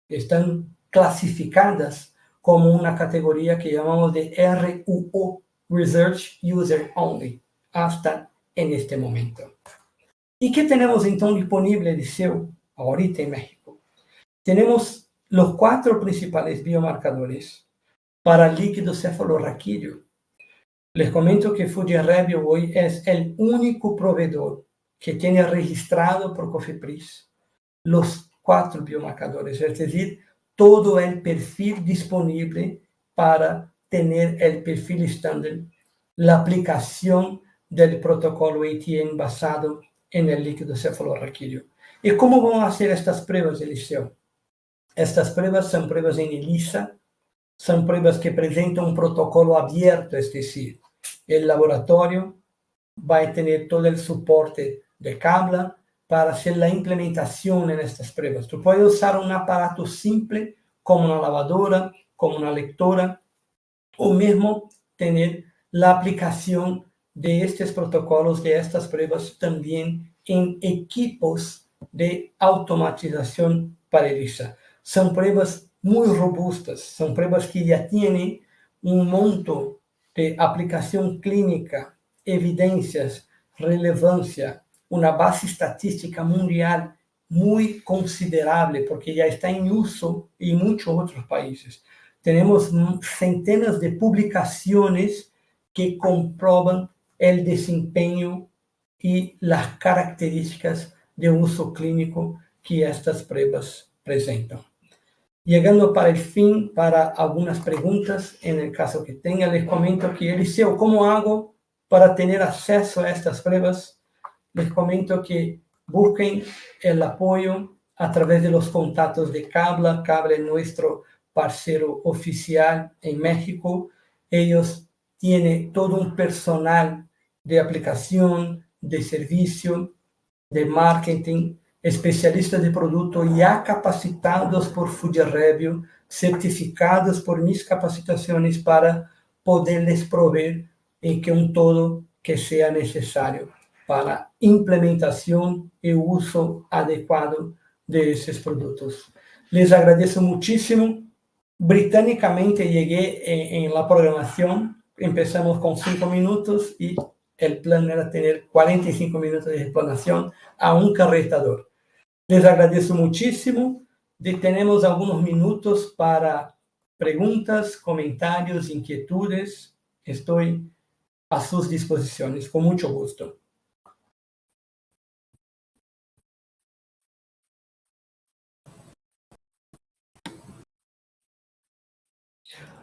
están clasificadas como una categoría que llamamos de RUO, Research User Only, hasta en este momento. ¿Y qué tenemos entonces disponible, Eliseo, ahorita en México? Tenemos los 4 principales biomarcadores para líquido cefalorraquídeo. Les comento que Fujirebio hoy es el único proveedor que tiene registrado por COFEPRIS los 4 biomarcadores, es decir, todo el perfil disponible para tener el perfil estándar, la aplicación del protocolo ATN basado en el líquido cefalorraquídeo. ¿Y cómo vamos a hacer estas pruebas, Eliseo? Estas pruebas son pruebas en ELISA, son pruebas que presentan un protocolo abierto, es decir, el laboratorio va a tener todo el soporte de Cabla para hacer la implementación en estas pruebas. Tú puedes usar un aparato simple como una lavadora, como una lectora, o mismo tener la aplicación de estos protocolos, de estas pruebas también en equipos de automatización para ELISA. Son pruebas muy robustas, son pruebas que ya tienen un monto de aplicación clínica, evidencias, relevancia, una base estadística mundial muy considerable, porque ya está en uso en muchos otros países. Tenemos centenas de publicaciones que comprueban el desempeño y las características de uso clínico que estas pruebas presentan. Llegando para el fin, para algunas preguntas, en el caso que tenga, les comento que, Eliseo, ¿cómo hago para tener acceso a estas pruebas? Les comento que busquen el apoyo a través de los contactos de Cabla. Cabla es nuestro parcero oficial en México. Ellos tienen todo un personal de aplicación, de servicio, de marketing, especialistas de producto ya capacitados por Fujirebio, certificados por mis capacitaciones para poderles proveer en que un todo que sea necesario para implementación y uso adecuado de esos productos. Les agradezco muchísimo. Británicamente llegué en la programación, empezamos con 5 minutos y el plan era tener 45 minutos de explanación a un carretador. Les agradezco muchísimo. Tenemos algunos minutos para preguntas, comentarios, inquietudes. Estoy a sus disposiciones, con mucho gusto.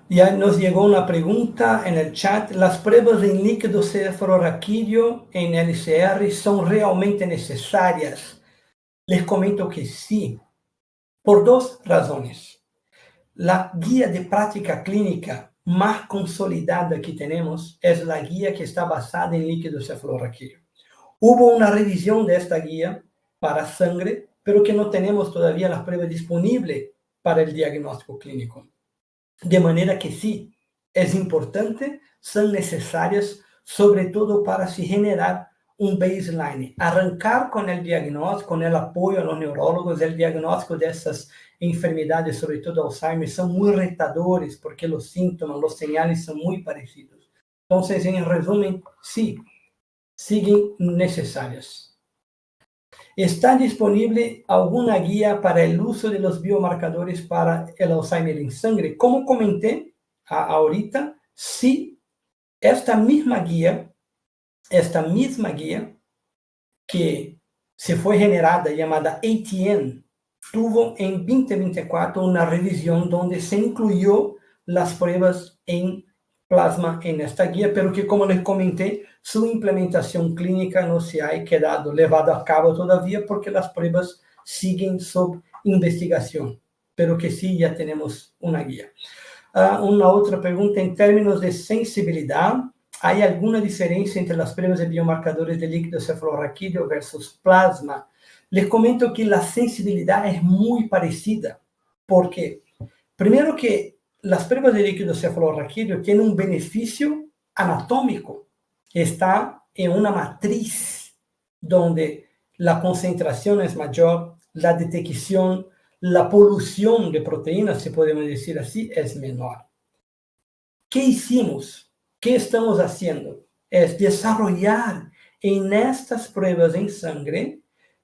Ya nos llegó una pregunta en el chat. ¿Las pruebas en líquido cefalorraquídeo en LCR son realmente necesarias? Les comento que sí. por dos razones. La guía de práctica clínica más consolidada que tenemos es la guía que está basada en líquido cefalorraquídeo. Hubo una revisión de esta guía para sangre, pero que no tenemos todavía las pruebas disponibles para el diagnóstico clínico. De manera que sí, es importante, son necesarias, sobre todo para se generar un baseline, arrancar con el diagnóstico, con el apoyo a los neurólogos, el diagnóstico de esas enfermedades, sobre todo Alzheimer, son muy retadores porque los síntomas, los señales son muy parecidos. Entonces, en resumen, sí, siguen necesarias. ¿Está disponible alguna guía para el uso de los biomarcadores para el Alzheimer en sangre? Como comenté ahorita, sí, esta misma guía que se fue generada, llamada ATN, tuvo en 2024 una revisión donde se incluyó las pruebas en plasma en esta guía, pero que, como les comenté, su implementación clínica no se ha quedado llevada a cabo todavía porque las pruebas siguen sob investigación, pero que sí ya tenemos una guía. Una otra pregunta, en términos de sensibilidad, ¿hay alguna diferencia entre las pruebas de biomarcadores de líquido cefalorraquídeo versus plasma? Les comento que la sensibilidad es muy parecida, porque primero que las pruebas de líquido cefalorraquídeo tienen un beneficio anatómico. Está en una matriz donde la concentración es mayor, la detección, la polución de proteínas, si podemos decir así, es menor. ¿Qué hicimos? ¿Qué estamos haciendo? Es desarrollar en estas pruebas en sangre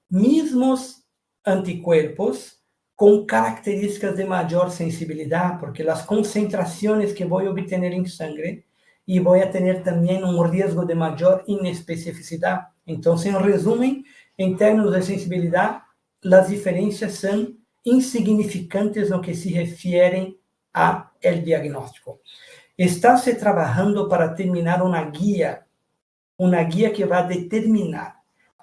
mismos anticuerpos con características de mayor sensibilidad, porque las concentraciones que voy a obtener en sangre y voy a tener también un riesgo de mayor inespecificidad. Entonces, en resumen, en términos de sensibilidad, las diferencias son insignificantes en lo que se refieren a el diagnóstico. Está-se trabajando para terminar una guía que va a determinar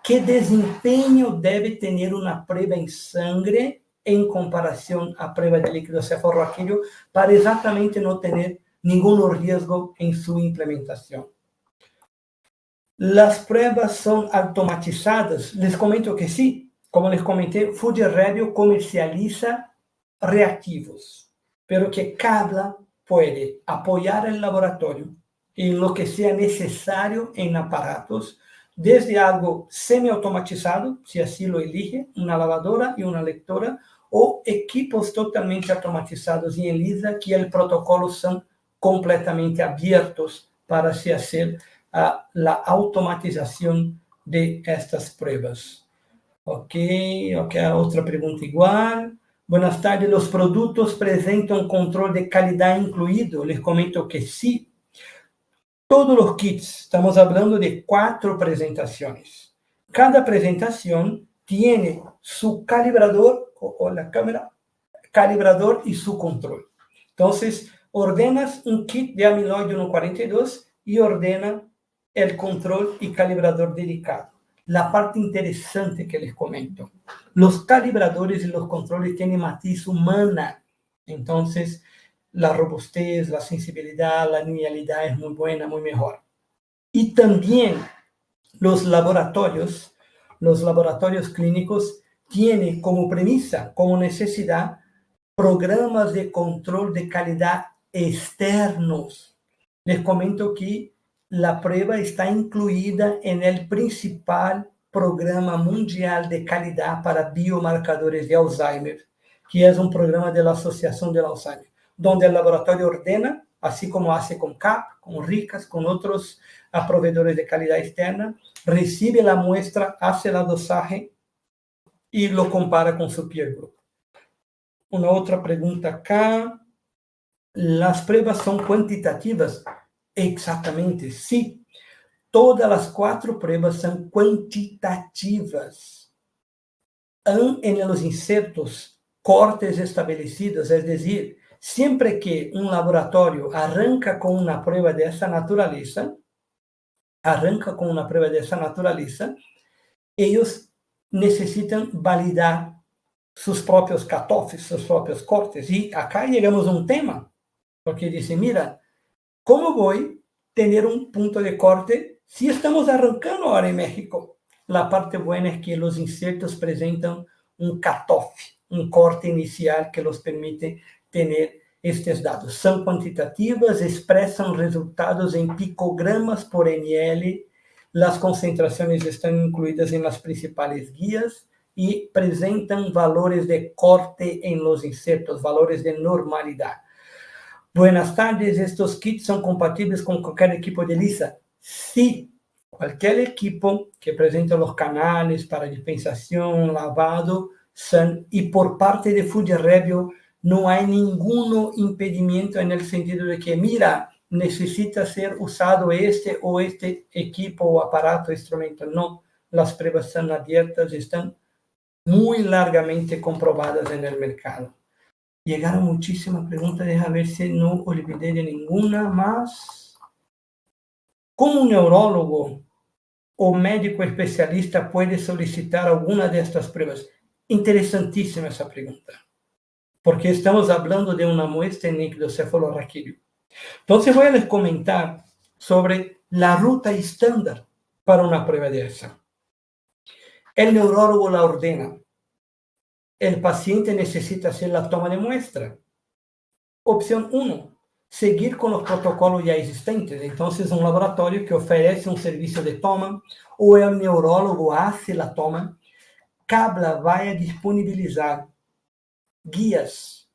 qué desempeño debe tener una prueba en sangre en comparación a prueba de líquido cefalorraquídeo para exactamente no tener ningún riesgo en su implementación. Las pruebas son automatizadas. Les comento que sí. Como les comenté, FoodReview comercializa reactivos, pero que Cabla puede apoyar el laboratorio en lo que sea necesario en aparatos, desde algo semiautomatizado, si así lo elige, una lavadora y una lectora, o equipos totalmente automatizados y en ELISA, que el protocolo son completamente abiertos para se hacer la automatización de estas pruebas. Ok, otra pregunta igual. Buenas tardes, ¿los productos presentan control de calidad incluido? Les comento que sí. Todos los kits, estamos hablando de 4 presentaciones. Cada presentación tiene su calibrador, o la cámara, calibrador y su control. Entonces, ordenas un kit de amiloide 142 y ordena el control y calibrador dedicado. La parte interesante que les comento, los calibradores y los controles tienen matiz humana. Entonces, la robustez, la sensibilidad, la linealidad es muy buena, muy mejor. Y también los laboratorios clínicos tienen como premisa, como necesidad, programas de control de calidad externos. Les comento que la prueba está incluida en el principal programa mundial de calidad para biomarcadores de Alzheimer, que es un programa de la Asociación del Alzheimer, donde el laboratorio ordena, así como hace con CAP, con RICAS, con otros proveedores de calidad externa, recibe la muestra, hace la dosaje y lo compara con su peer group. Una otra pregunta acá. ¿Las pruebas son cuantitativas? Exactamente, sí. Todas las 4 pruebas son cuantitativas. En los insertos, cortes establecidos, es decir, siempre que un laboratorio arranca con una prueba de esa naturaleza, ellos necesitan validar sus propios cutoffs, sus propios cortes. Y acá llegamos a un tema, porque dice, mira, ¿cómo voy a tener un punto de corte si estamos arrancando ahora en México? La parte buena es que los insertos presentan un cutoff, un corte inicial que los permite tener estos dados. Son cuantitativas, expresan resultados en picogramas por ml, las concentraciones están incluidas en las principales guías y presentan valores de corte en los insertos, valores de normalidad. Buenas tardes, ¿estos kits son compatibles con cualquier equipo de Lisa? Sí, cualquier equipo que presente los canales para dispensación, lavado, son, y por parte de Fujirebio no hay ningún impedimento en el sentido de que, mira, necesita ser usado este o este equipo o aparato, instrumento. No, las pruebas están abiertas, están muy largamente comprobadas en el mercado. Llegaron muchísimas preguntas, déjame ver si no olvidé de ninguna más. ¿Cómo un neurólogo o médico especialista puede solicitar alguna de estas pruebas? Interesantísima esa pregunta, porque estamos hablando de una muestra en ictocefalorraquídeo. Entonces voy a les comentar sobre la ruta estándar para una prueba de esa. El neurólogo la ordena. El paciente necesita hacer la toma de muestra. Opción 1, seguir con los protocolos ya existentes. Entonces, un laboratorio que ofrece un servicio de toma o el neurólogo hace la toma, Cabla va a disponibilizar guías,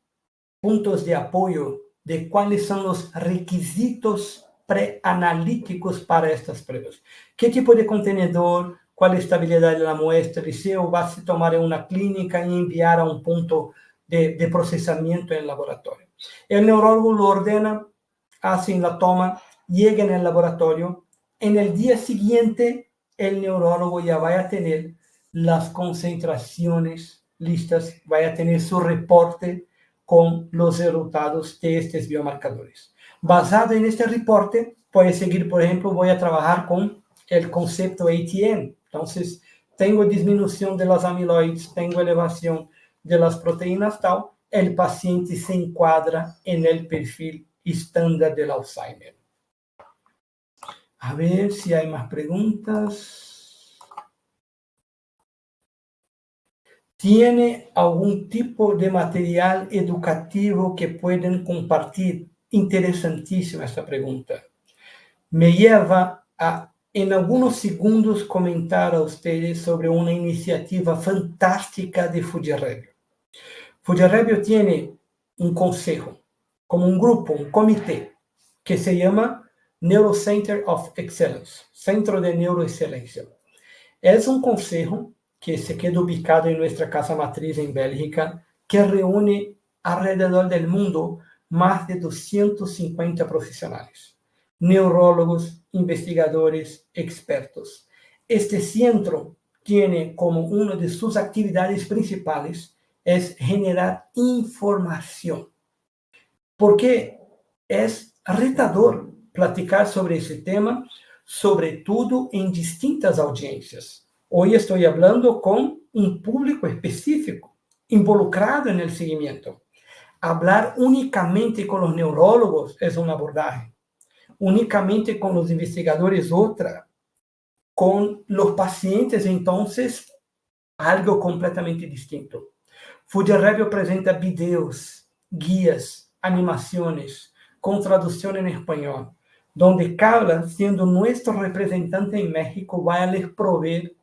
puntos de apoyo de cuáles son los requisitos preanalíticos para estas pruebas. ¿Qué tipo de contenedor? ¿Cuál es la estabilidad de la muestra? Y si va a tomar en una clínica y enviar a un punto de procesamiento en el laboratorio. El neurólogo lo ordena, hacen la toma, llega en el laboratorio. En el día siguiente, el neurólogo ya va a tener las concentraciones listas, va a tener su reporte con los resultados de estos biomarcadores. Basado en este reporte, puede seguir, por ejemplo, voy a trabajar con el concepto ATN. Entonces, tengo disminución de los amiloides, tengo elevación de las proteínas tal, el paciente se encuadra en el perfil estándar del Alzheimer. A ver si hay más preguntas. ¿Tiene algún tipo de material educativo que pueden compartir? Interesantísima esta pregunta. Me lleva a, en algunos segundos, comentar a ustedes sobre una iniciativa fantástica de Fujirebio. Fujirebio tiene un consejo, como un grupo, un comité, que se llama Neurocenter of Excellence, Centro de Neuroexcelencia. Es un consejo que se queda ubicado en nuestra casa matriz en Bélgica, que reúne alrededor del mundo más de 250 profesionales, neurólogos, investigadores, expertos. Este centro tiene como una de sus actividades principales es generar información, porque es retador platicar sobre ese tema, sobre todo en distintas audiencias. Hoy estoy hablando con un público específico, involucrado en el seguimiento. Hablar únicamente con los neurólogos es un abordaje, únicamente con los investigadores otra, con los pacientes entonces algo completamente distinto. Fujirebio presenta videos, guías, animaciones, con traducción en español, donde Cabla, siendo nuestro representante en México, va a les proveer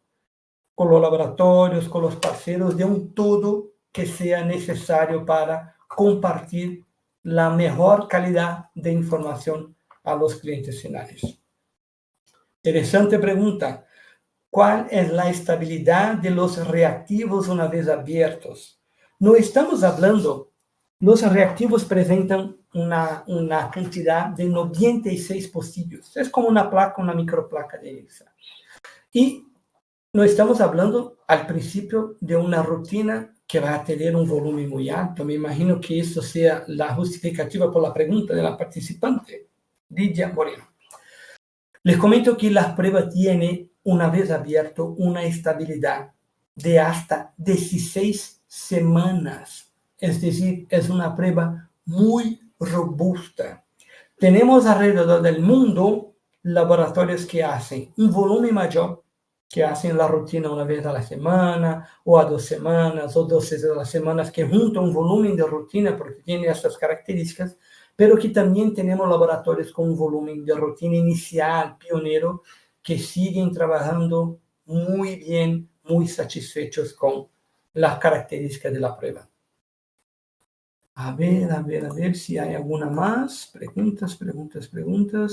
con los laboratorios, con los parceros, de un todo que sea necesario para compartir la mejor calidad de información a los clientes finales. Interesante pregunta. ¿Cuál es la estabilidad de los reactivos una vez abiertos? No estamos hablando, los reactivos presentan una cantidad de 96 posibles. Es como una placa, una microplaca de EXA. Y no estamos hablando al principio de una rutina que va a tener un volumen muy alto. Me imagino que eso sea la justificativa por la pregunta de la participante, Lidia Moreno. Les comento que las pruebas tienen, una vez abierto, una estabilidad de hasta 16 semanas. Es decir, es una prueba muy robusta. Tenemos alrededor del mundo laboratorios que hacen un volumen mayor, que hacen la rutina una vez a la semana, o a 2 semanas, o 2 veces a la semana, que juntan un volumen de rutina porque tiene estas características, pero que también tenemos laboratorios con un volumen de rutina inicial, pionero, que siguen trabajando muy bien, muy satisfechos con las características de la prueba. A ver si hay alguna más. Preguntas.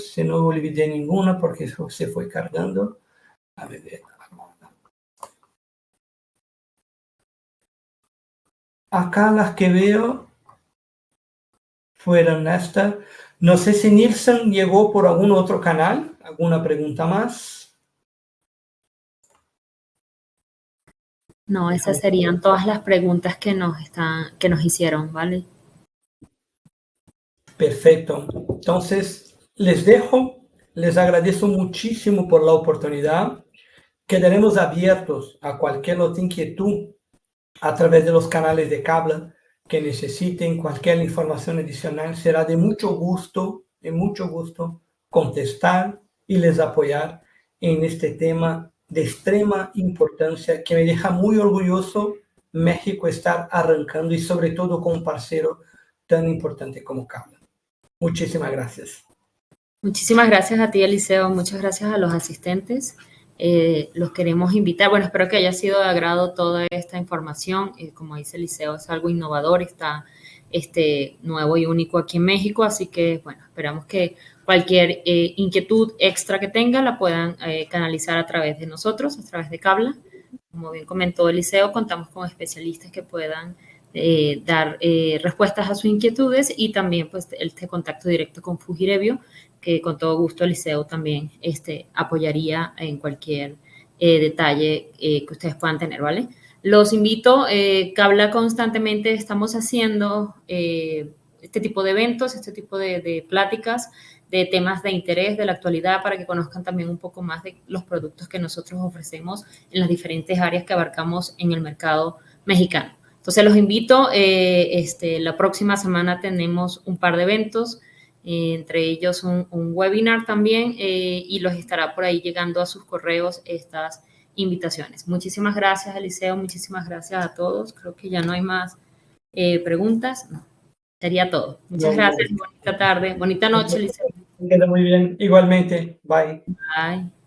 Si no olvidé ninguna porque se fue cargando. A ver. Acá las que veo fueron estas. No sé si Nielsen llegó por algún otro canal. ¿Alguna pregunta más? No, esas serían todas las preguntas que nos hicieron, ¿vale? Perfecto. Entonces, les dejo. Les agradezco muchísimo por la oportunidad. Quedaremos abiertos a cualquier otra inquietud a través de los canales de Cabla que necesiten cualquier información adicional. Será de mucho gusto contestar y les apoyar en este tema de extrema importancia que me deja muy orgulloso México estar arrancando y sobre todo con un parcero tan importante como Cabla. Muchísimas gracias. Muchísimas gracias a ti, Eliseo. Muchas gracias a los asistentes. Los queremos invitar. Bueno, espero que haya sido de agrado toda esta información. Como dice Eliseo, es algo innovador, está nuevo y único aquí en México. Así que, bueno, esperamos que cualquier inquietud extra que tenga la puedan canalizar a través de nosotros, a través de Cabla. Como bien comentó Eliseo, contamos con especialistas que puedan dar respuestas a sus inquietudes y también pues este contacto directo con Fujirevio, que con todo gusto Eliseo también apoyaría en cualquier detalle que ustedes puedan tener, ¿vale? Los invito, Cabla constantemente estamos haciendo este tipo de eventos, este tipo de pláticas, de temas de interés de la actualidad para que conozcan también un poco más de los productos que nosotros ofrecemos en las diferentes áreas que abarcamos en el mercado mexicano. Entonces los invito, la próxima semana tenemos un par de eventos, entre ellos un webinar también, y los estará por ahí llegando a sus correos estas invitaciones. Muchísimas gracias, Eliseo, muchísimas gracias a todos. Creo que ya no hay más preguntas. No, sería todo. Muchas gracias, bonita tarde, bonita noche, Eliseo. Queda muy bien. Igualmente. Bye. Bye.